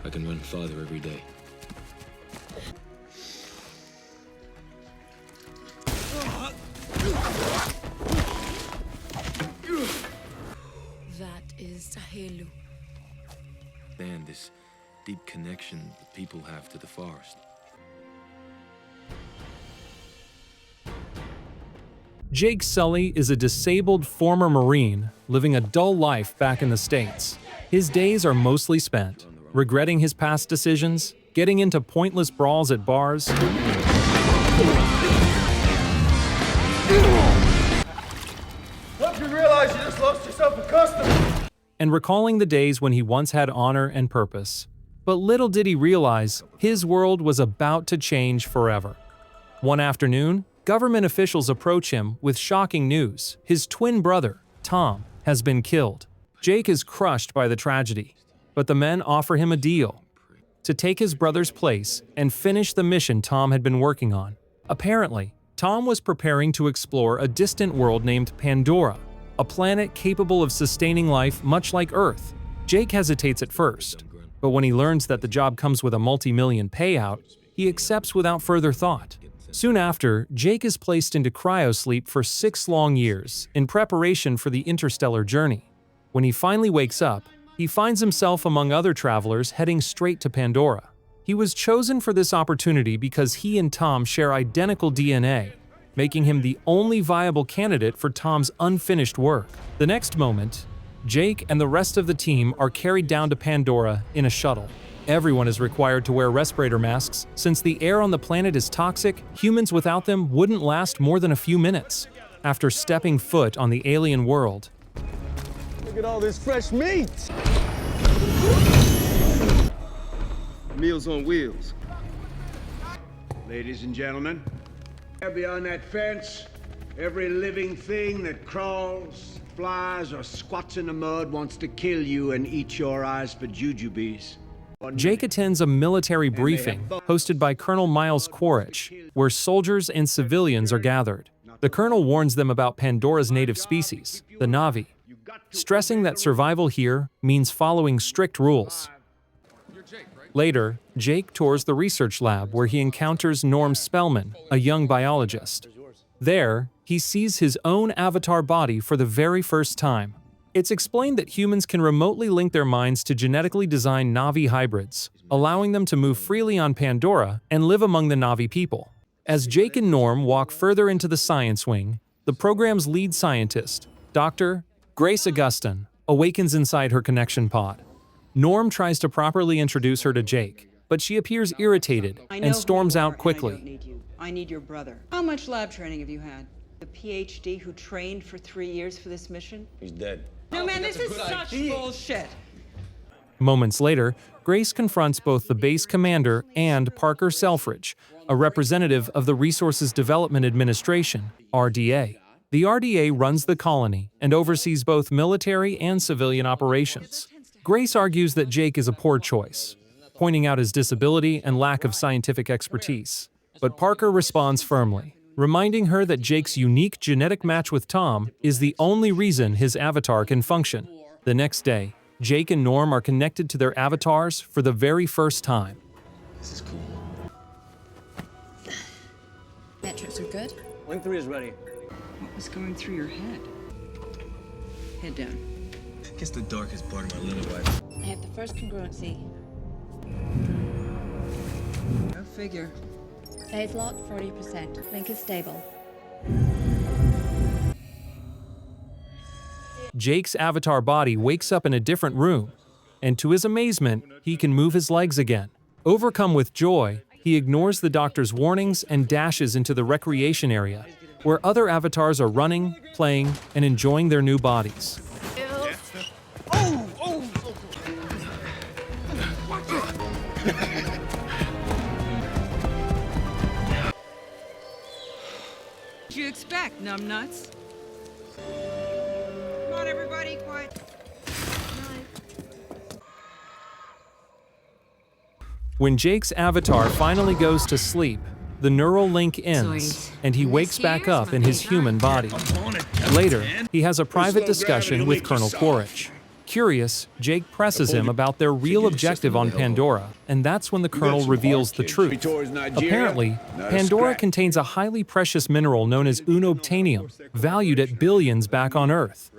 I can run farther every day. That is Sahelu. And this deep connection the people have to the forest. Jake Sully is a disabled former Marine living a dull life back in the States. His days are mostly spent regretting his past decisions, getting into pointless brawls at bars, Hope you realize you just lost yourself a customer. and recalling the days when he once had honor and purpose. But little did he realize, his world was about to change forever. One afternoon, government officials approach him with shocking news. His twin brother, Tom, has been killed. Jake is crushed by the tragedy, but the men offer him a deal to take his brother's place and finish the mission Tom had been working on. Apparently, Tom was preparing to explore a distant world named Pandora, a planet capable of sustaining life much like Earth. Jake hesitates at first, but when he learns that the job comes with a multi-million payout, he accepts without further thought. Soon after, Jake is placed into cryosleep for 6 long years in preparation for the interstellar journey. When he finally wakes up, he finds himself among other travelers heading straight to Pandora. He was chosen for this opportunity because he and Tom share identical DNA, making him the only viable candidate for Tom's unfinished work. The next moment, Jake and the rest of the team are carried down to Pandora in a shuttle. Everyone is required to wear respirator masks. Since the air on the planet is toxic, humans without them wouldn't last more than a few minutes. After stepping foot on the alien world, Look at all this fresh meat. Meals on wheels. Ladies and gentlemen, beyond that fence, every living thing that crawls, flies, or squats in the mud wants to kill you and eat your eyes for jujubes. Jake attends a military briefing hosted by Colonel Miles Quaritch, where soldiers and civilians are gathered. The colonel warns them about Pandora's native species, the Na'vi, stressing that survival here means following strict rules. Later, Jake tours the research lab where he encounters Norm Spellman, a young biologist. There, he sees his own avatar body for the very first time. It's explained that humans can remotely link their minds to genetically designed Na'vi hybrids, allowing them to move freely on Pandora and live among the Na'vi people. As Jake and Norm walk further into the science wing, the program's lead scientist, Dr. Grace Augustin, awakens inside her connection pod. Norm tries to properly introduce her to Jake, but she appears irritated and storms out quickly. I need your brother. How much lab training have you had? The PhD who trained for 3 years for this mission? He's dead. No, man, this is such bullshit. Moments later, Grace confronts both the base commander and Parker Selfridge, a representative of the Resources Development Administration, RDA. The RDA runs the colony and oversees both military and civilian operations. Grace argues that Jake is a poor choice, pointing out his disability and lack of scientific expertise. But Parker responds firmly, reminding her that Jake's unique genetic match with Tom is the only reason his avatar can function. The next day, Jake and Norm are connected to their avatars for the very first time. This is cool. Metrics are good. Link 3 is ready. What was going through your head? Head down. I guess the darkest part of my little life. I have the first congruency. Go figure. Phase lock 40%. Link is stable. Jake's avatar body wakes up in a different room, and to his amazement, he can move his legs again. Overcome with joy, he ignores the doctor's warnings and dashes into the recreation area, where other avatars are running, playing, and enjoying their new bodies. What'd you expect, numbnuts? Come on, everybody, quiet. When Jake's avatar finally goes to sleep, the neural link ends, and he wakes back up in his human body. Later, he has a private discussion with Colonel Quaritch. Curious, Jake presses him about their real objective on Pandora, and that's when the Colonel reveals the truth. Apparently, Pandora contains a highly precious mineral known as unobtainium, valued at billions back on Earth.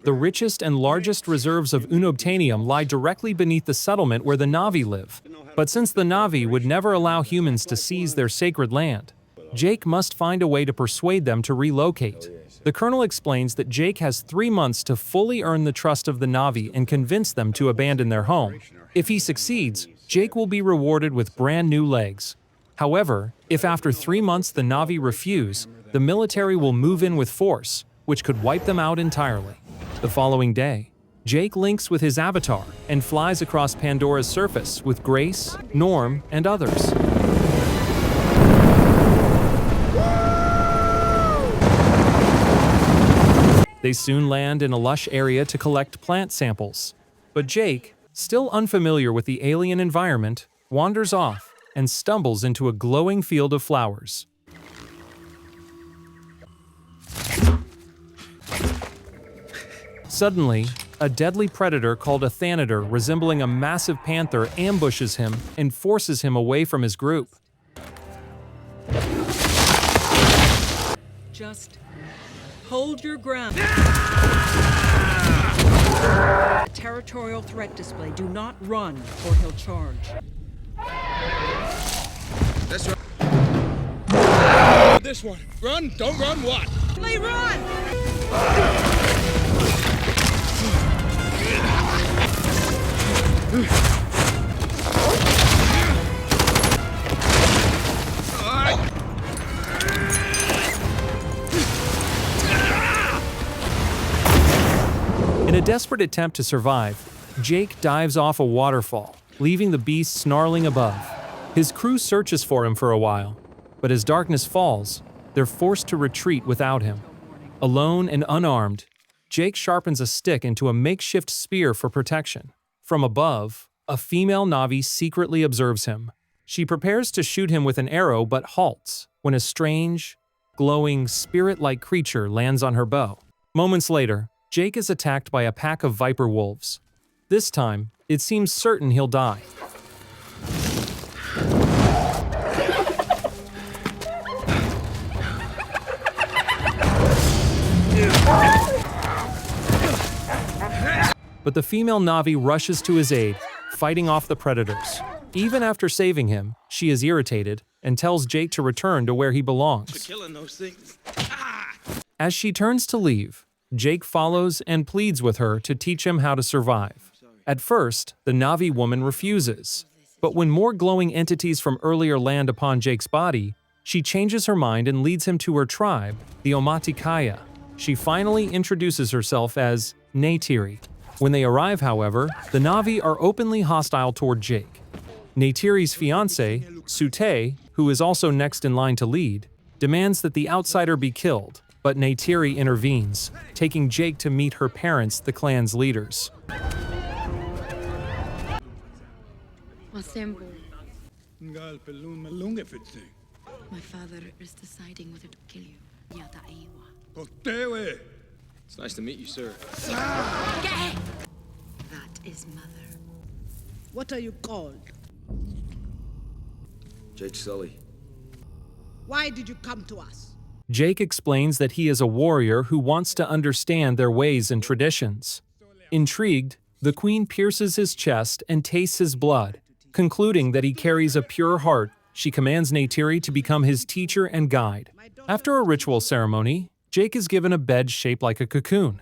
The richest and largest reserves of unobtainium lie directly beneath the settlement where the Na'vi live. But since the Na'vi would never allow humans to seize their sacred land, Jake must find a way to persuade them to relocate. The Colonel explains that Jake has 3 months to fully earn the trust of the Na'vi and convince them to abandon their home. If he succeeds, Jake will be rewarded with brand new legs. However, if after 3 months the Na'vi refuse, the military will move in with force, which could wipe them out entirely. The following day, Jake links with his avatar and flies across Pandora's surface with Grace, Norm, and others. They soon land in a lush area to collect plant samples. But Jake, still unfamiliar with the alien environment, wanders off and stumbles into a glowing field of flowers. Suddenly, a deadly predator called a Thanator, resembling a massive panther, ambushes him and forces him away from his group. Just hold your ground. A territorial threat display. Do not run, or he'll charge. That's right. This one. Run, don't run, what? Sully, run! In a desperate attempt to survive, Jake dives off a waterfall, leaving the beast snarling above. His crew searches for him for a while, but as darkness falls, they're forced to retreat without him. Alone and unarmed, Jake sharpens a stick into a makeshift spear for protection. From above, a female Na'vi secretly observes him. She prepares to shoot him with an arrow but halts when a strange, glowing, spirit-like creature lands on her bow. Moments later, Jake is attacked by a pack of viper wolves. This time, it seems certain he'll die. But the female Na'vi rushes to his aid, fighting off the predators. Even after saving him, she is irritated and tells Jake to return to where he belongs. As she turns to leave, Jake follows and pleads with her to teach him how to survive. At first, the Na'vi woman refuses, but when more glowing entities from earlier land upon Jake's body, she changes her mind and leads him to her tribe, the Omatikaya. She finally introduces herself as Neytiri. When they arrive, however, the Na'vi are openly hostile toward Jake. Neytiri's fiancé, Sute, who is also next in line to lead, demands that the outsider be killed, but Neytiri intervenes, taking Jake to meet her parents, the clan's leaders. My father is deciding whether to kill you. It's nice to meet you, sir. That is mother. What are you called? Jake Sully. Why did you come to us? Jake explains that he is a warrior who wants to understand their ways and traditions. Intrigued, the queen pierces his chest and tastes his blood. Concluding that he carries a pure heart, she commands Neytiri to become his teacher and guide. After a ritual ceremony, Jake is given a bed shaped like a cocoon.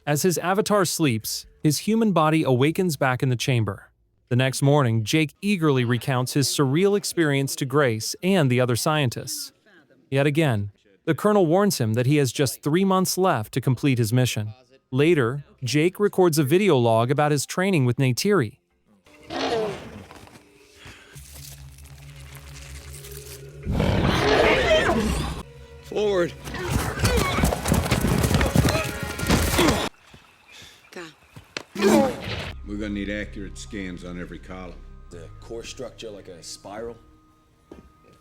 As his avatar sleeps, his human body awakens back in the chamber. The next morning, Jake eagerly recounts his surreal experience to Grace and the other scientists. Yet again, the Colonel warns him that he has just 3 months left to complete his mission. Later, Jake records a video log about his training with Neytiri. Forward. We're gonna need accurate scans on every column. The core structure like a spiral.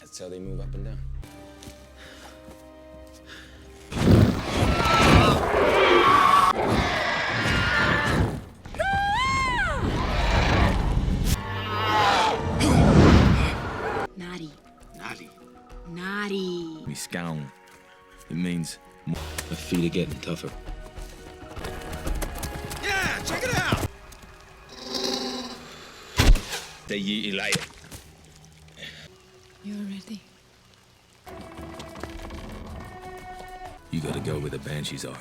That's how they move up and down. scown. It means my feet are getting tougher. Yeah, check it out! They eat later. You're ready. You gotta go where the banshees are.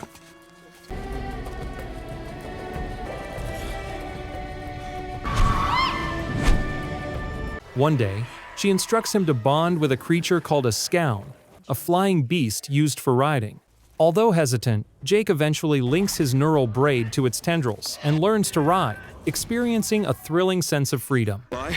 One day, she instructs him to bond with a creature called a scown, a flying beast used for riding. Although hesitant, Jake eventually links his neural braid to its tendrils and learns to ride, experiencing a thrilling sense of freedom. Bye.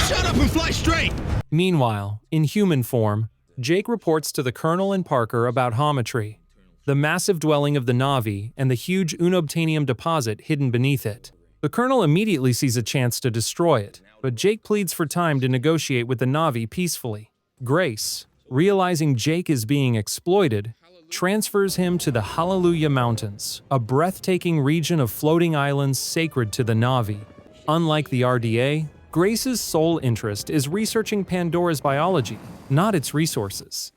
Shut up and fly straight! Meanwhile, in human form, Jake reports to the Colonel and Parker about Neytiri, the massive dwelling of the Na'vi and the huge unobtainium deposit hidden beneath it. The Colonel immediately sees a chance to destroy it, but Jake pleads for time to negotiate with the Na'vi peacefully. Grace, realizing Jake is being exploited, transfers him to the Hallelujah Mountains, a breathtaking region of floating islands sacred to the Na'vi. Unlike the RDA, Grace's sole interest is researching Pandora's biology, not its resources.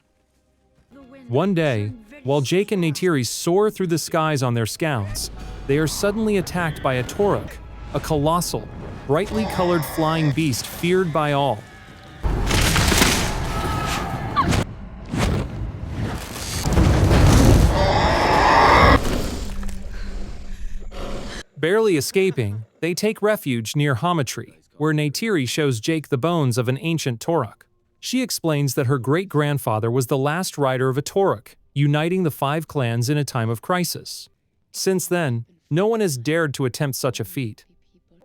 One day, while Jake and Neytiri soar through the skies on their scouts, they are suddenly attacked by a Toruk, a colossal, brightly colored flying beast feared by all. Barely escaping, they take refuge near Neytiri, where Neytiri shows Jake the bones of an ancient Toruk. She explains that her great-grandfather was the last rider of a Toruk, uniting the 5 clans in a time of crisis. Since then, no one has dared to attempt such a feat.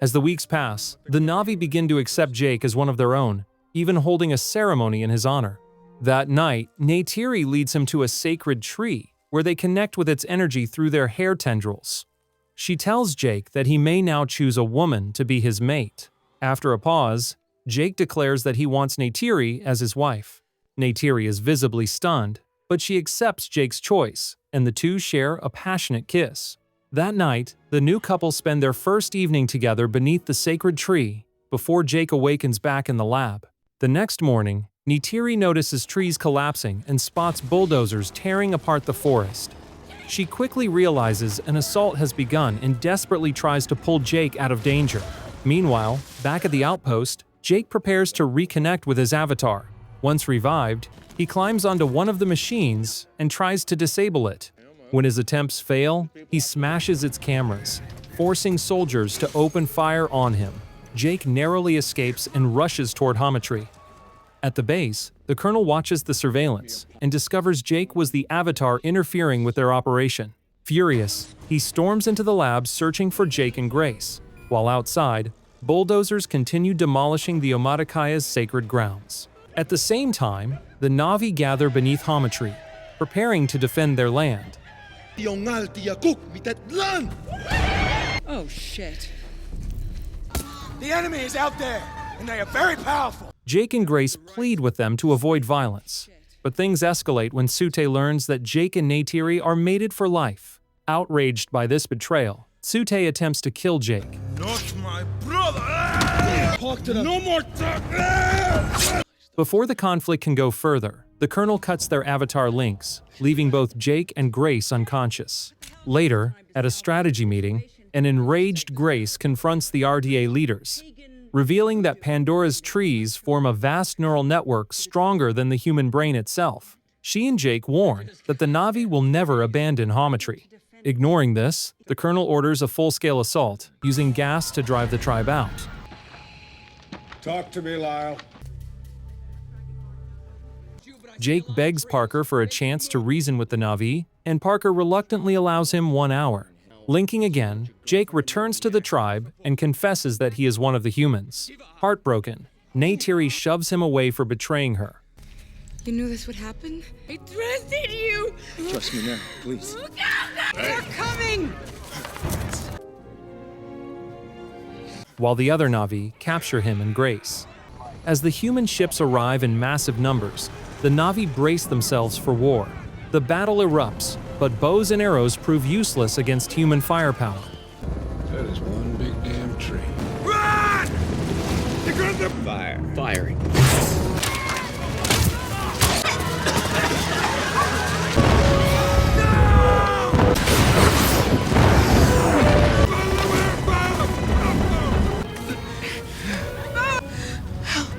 As the weeks pass, the Na'vi begin to accept Jake as one of their own, even holding a ceremony in his honor. That night, Neytiri leads him to a sacred tree, where they connect with its energy through their hair tendrils. She tells Jake that he may now choose a woman to be his mate. After a pause, Jake declares that he wants Neytiri as his wife. Neytiri is visibly stunned, but she accepts Jake's choice, and the two share a passionate kiss. That night, the new couple spend their first evening together beneath the sacred tree, before Jake awakens back in the lab. The next morning, Neytiri notices trees collapsing and spots bulldozers tearing apart the forest. She quickly realizes an assault has begun and desperately tries to pull Jake out of danger. Meanwhile, back at the outpost, Jake prepares to reconnect with his avatar. Once revived, he climbs onto one of the machines and tries to disable it. When his attempts fail, he smashes its cameras, forcing soldiers to open fire on him. Jake narrowly escapes and rushes toward Neytiri. At the base, the Colonel watches the surveillance and discovers Jake was the avatar interfering with their operation. Furious, he storms into the lab searching for Jake and Grace. While outside, bulldozers continue demolishing the Omatakaya's sacred grounds. At the same time, the Na'vi gather beneath Neytiri, preparing to defend their land. Oh, shit. The enemy is out there, and they are very powerful. Jake and Grace plead with them to avoid violence, but things escalate when Sute learns that Jake and Neytiri are mated for life. Outraged by this betrayal, Sute attempts to kill Jake. Not my brother! Talk to them. No more talk! Before the conflict can go further, the Colonel cuts their avatar links, leaving both Jake and Grace unconscious. Later, at a strategy meeting, an enraged Grace confronts the RDA leaders, revealing that Pandora's trees form a vast neural network stronger than the human brain itself. She and Jake warn that the Na'vi will never abandon Neytiri. Ignoring this, the Colonel orders a full-scale assault, using gas to drive the tribe out. Talk to me, Lyle. Jake begs Parker for a chance to reason with the Na'vi, and Parker reluctantly allows him 1 hour. Linking again, Jake returns to the tribe and confesses that he is one of the humans. Heartbroken, Neytiri shoves him away for betraying her. You knew this would happen? I trusted you! Trust me now, please. They're coming! While the other Na'vi capture him and Grace. As the human ships arrive in massive numbers, the Na'vi brace themselves for war. The battle erupts, but bows and arrows prove useless against human firepower. That is one big damn tree. Run! The fire. Firing.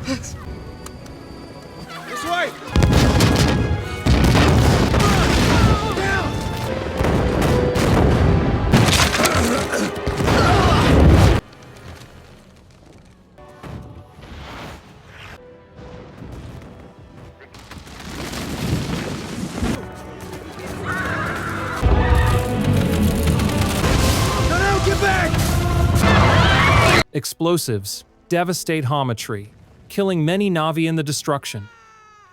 This way! Explosives devastate Neytiri, killing many Na'vi in the destruction.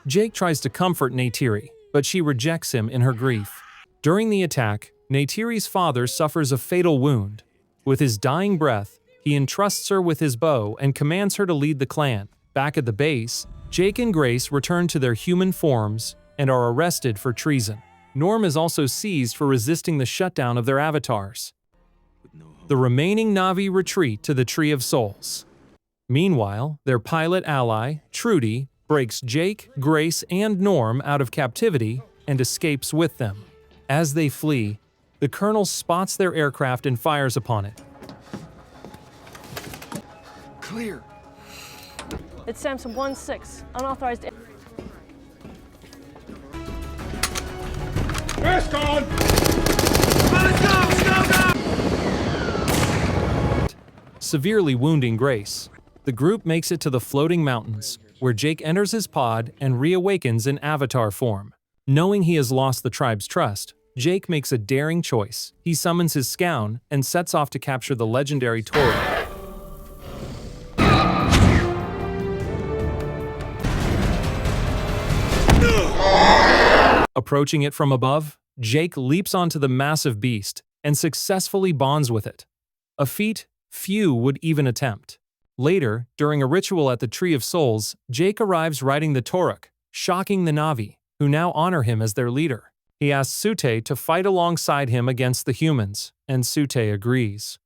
Jake tries to comfort Neytiri, but she rejects him in her grief. During the attack, Neytiri's father suffers a fatal wound. With his dying breath, he entrusts her with his bow and commands her to lead the clan. Back at the base, Jake and Grace return to their human forms and are arrested for treason. Norm is also seized for resisting the shutdown of their avatars. The remaining Na'vi retreat to the Tree of Souls. Meanwhile, their pilot ally, Trudy, breaks Jake, Grace, and Norm out of captivity and escapes with them. As they flee, the Colonel spots their aircraft and fires upon it. Clear. It's Samson 1-6, unauthorized. Mask on! Let's go! Severely wounding Grace. The group makes it to the floating mountains, where Jake enters his pod and reawakens in avatar form. Knowing he has lost the tribe's trust, Jake makes a daring choice. He summons his scout and sets off to capture the legendary Tori. Approaching it from above, Jake leaps onto the massive beast and successfully bonds with it. A feat few would even attempt. Later, during a ritual at the Tree of Souls, Jake arrives riding the Toruk, shocking the Na'vi, who now honor him as their leader. He asks Sute to fight alongside him against the humans, and Sute agrees.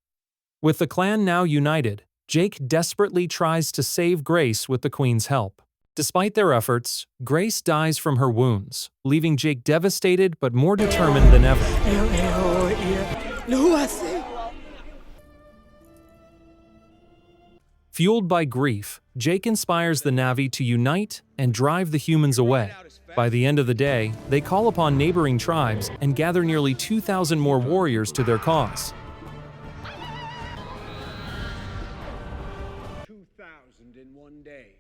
With the clan now united, Jake desperately tries to save Grace with the Queen's help. Despite their efforts, Grace dies from her wounds, leaving Jake devastated but more determined than ever. Fueled by grief, Jake inspires the Na'vi to unite and drive the humans away. By the end of the day, they call upon neighboring tribes and gather nearly 2,000 more warriors to their cause. 2,000 in one day,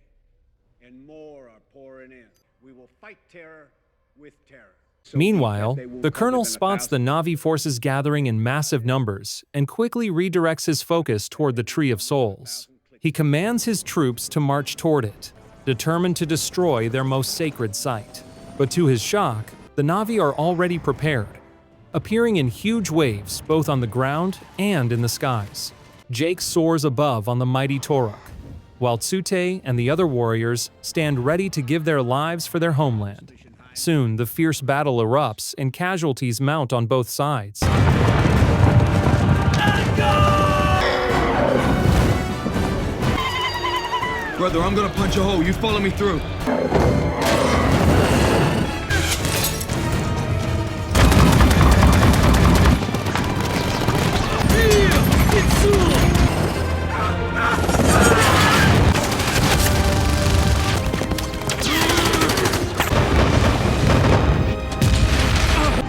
and more are pouring in. We will fight terror with terror. Meanwhile, the Colonel spots the Na'vi forces gathering in massive numbers and quickly redirects his focus toward the Tree of Souls. He commands his troops to march toward it, determined to destroy their most sacred site. But to his shock, the Na'vi are already prepared, appearing in huge waves both on the ground and in the skies. Jake soars above on the mighty Toruk, while Tsute and the other warriors stand ready to give their lives for their homeland. Soon, the fierce battle erupts and casualties mount on both sides. Brother, I'm gonna punch a hole. You follow me through.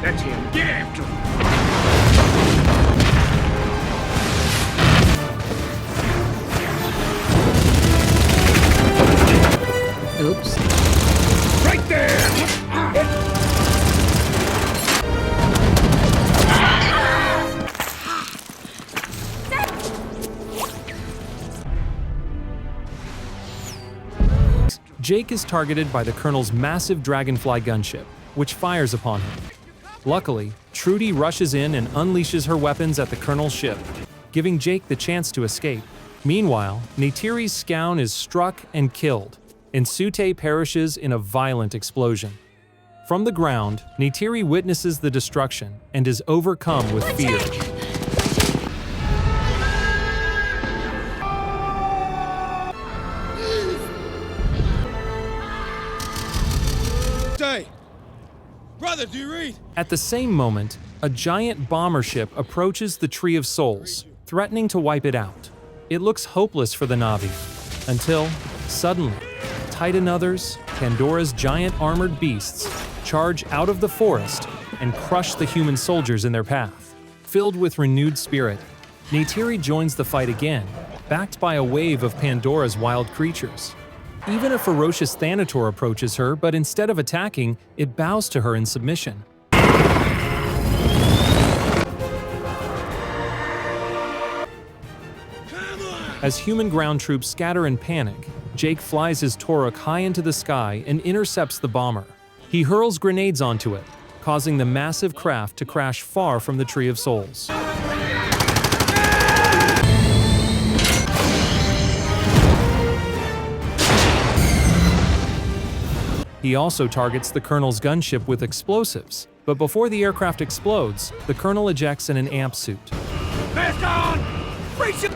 That's him. Get after him. Oops. Right there! Jake is targeted by the Colonel's massive Dragonfly gunship, which fires upon him. Luckily, Trudy rushes in and unleashes her weapons at the Colonel's ship, giving Jake the chance to escape. Meanwhile, Neytiri's scout is struck and killed, and Sute perishes in a violent explosion. From the ground, Neytiri witnesses the destruction and is overcome with fear. Father, do you read? At the same moment, a giant bomber ship approaches the Tree of Souls, threatening to wipe it out. It looks hopeless for the Na'vi, until, suddenly, Titan others, Pandora's giant armored beasts, charge out of the forest and crush the human soldiers in their path. Filled with renewed spirit, Neytiri joins the fight again, backed by a wave of Pandora's wild creatures. Even a ferocious Thanator approaches her, but instead of attacking, it bows to her in submission. As human ground troops scatter in panic, Jake flies his Toruk high into the sky and intercepts the bomber. He hurls grenades onto it, causing the massive craft to crash far from the Tree of Souls. He also targets the Colonel's gunship with explosives, but before the aircraft explodes, the Colonel ejects in an amp suit. Mask on! Brace it!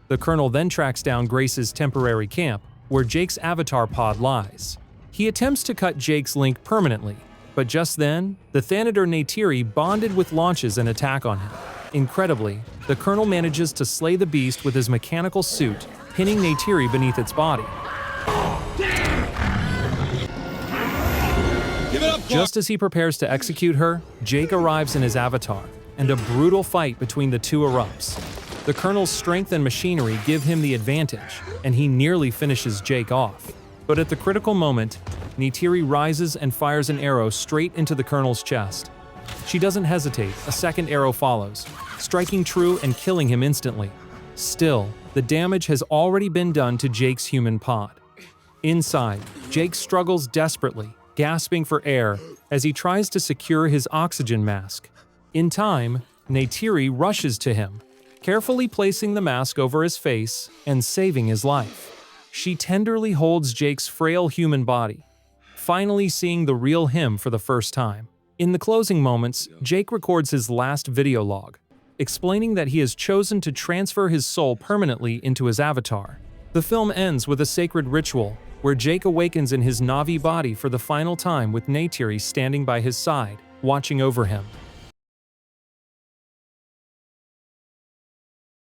The Colonel then tracks down Grace's temporary camp, where Jake's avatar pod lies. He attempts to cut Jake's link permanently, but just then, the Thanator Neytiri bonded with launches an attack on him. Incredibly, the Colonel manages to slay the beast with his mechanical suit, pinning Neytiri beneath its body. Just as he prepares to execute her, Jake arrives in his avatar, and a brutal fight between the two erupts. The Colonel's strength and machinery give him the advantage, and he nearly finishes Jake off. But at the critical moment, Neytiri rises and fires an arrow straight into the Colonel's chest. She doesn't hesitate, a second arrow follows, striking true and killing him instantly. Still, the damage has already been done to Jake's human pod. Inside, Jake struggles desperately, gasping for air as he tries to secure his oxygen mask. In time, Neytiri rushes to him, carefully placing the mask over his face and saving his life. She tenderly holds Jake's frail human body, finally seeing the real him for the first time. In the closing moments, Jake records his last video log, explaining that he has chosen to transfer his soul permanently into his avatar. The film ends with a sacred ritual, where Jake awakens in his Na'vi body for the final time with Neytiri standing by his side, watching over him.